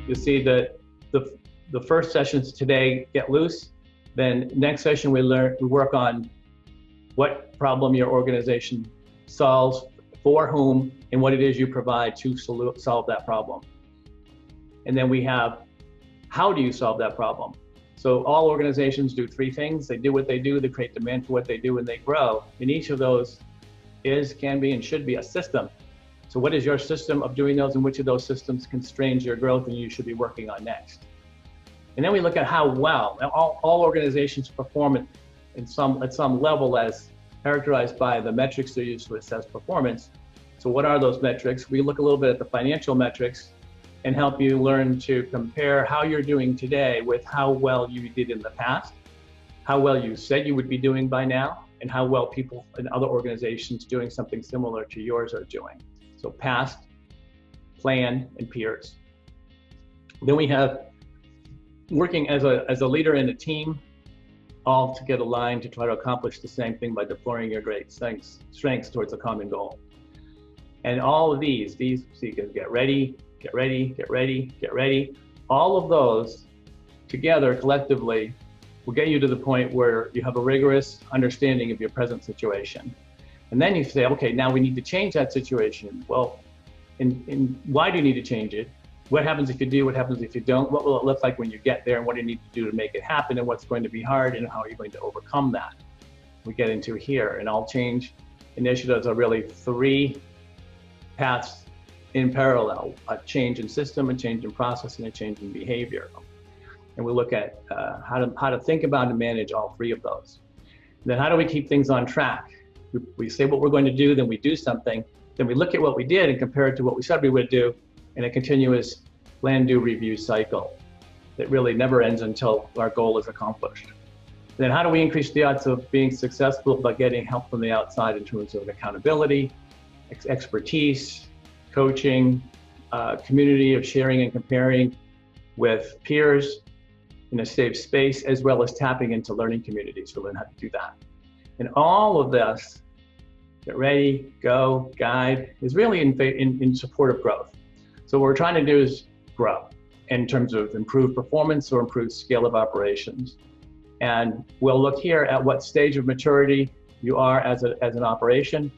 you'll see that the first sessions today get loose. Then next session we work on what problem your organization solves, for whom, and what it is you provide to solve that problem. And then we have, how do you solve that problem? So all organizations do three things. They do what they do, they create demand for what they do, and they grow. And each of those is, can be, and should be a system. So what is your system of doing those, and which of those systems constrains your growth and you should be working on next? And then we look at how well all organizations perform at some level as characterized by the metrics they're used to assess performance. So what are those metrics? We look a little bit at the financial metrics and help you learn to compare how you're doing today with how well you did in the past, how well you said you would be doing by now, and how well people in other organizations doing something similar to yours are doing. So past, plan, and peers. Then we have working as a leader in a team, all to get aligned to try to accomplish the same thing by deploying your great strengths towards a common goal. And all of these, so you can get ready, get ready, get ready, get ready. All of those together collectively will get you to the point where you have a rigorous understanding of your present situation. And then you say, okay, now we need to change that situation. Well, why do you need to change it? What happens if you do? What happens if you don't? What will it look like when you get there? And what do you need to do to make it happen? And what's going to be hard? And how are you going to overcome that? We get into here. And all change initiatives are really three paths in parallel: a change in system, a change in process, and a change in behavior. And we look at how to think about and manage all three of those. And then how do we keep things on track? We say what we're going to do, then we do something, then we look at what we did and compare it to what we said we would do in a continuous plan, do, review cycle that really never ends until our goal is accomplished. And then how do we increase the odds of being successful by getting help from the outside in terms of accountability, expertise, coaching, community of sharing and comparing with peers in a safe space, as well as tapping into learning communities to learn how to do that. And all of this, get ready, go, guide, is really in support of growth. So what we're trying to do is grow in terms of improved performance or improved scale of operations. And we'll look here at what stage of maturity you are as an operation,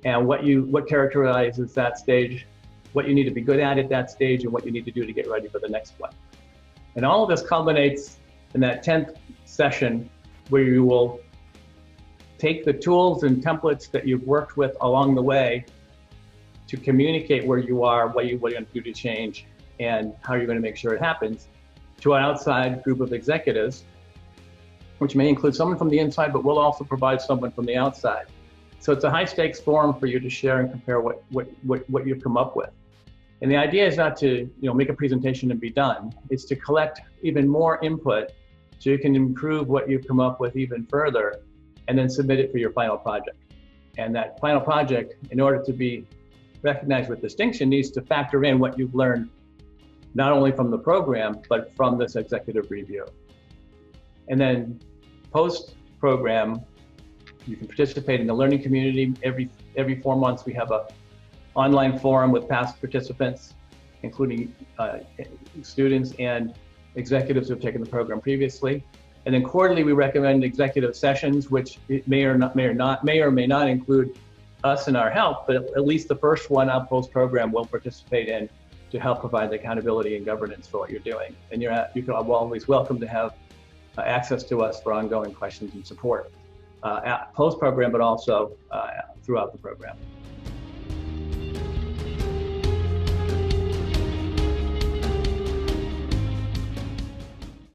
and what characterizes that stage, what you need to be good at that stage, and what you need to do to get ready for the next one. And all of this culminates in that 10th session, where you will take the tools and templates that you've worked with along the way to communicate where you are, what you're going to do to change, and how you're going to make sure it happens, to an outside group of executives, which may include someone from the inside, but we'll also provide someone from the outside. So it's a high stakes forum for you to share and compare what you've come up with. And the idea is not to make a presentation and be done. It's to collect even more input so you can improve what you've come up with even further, and then submit it for your final project. And that final project, in order to be recognized with distinction, needs to factor in what you've learned, not only from the program, but from this executive review. And then post-program, you can participate in the learning community. Every 4 months, we have an online forum with past participants, including students and executives who have taken the program previously. And then quarterly, we recommend executive sessions, which it may or may not include us and our help, but at least the first one of post-program will participate in to help provide the accountability and governance for what you're doing. And you're always welcome to have access to us for ongoing questions and support at post-program, but also throughout the program.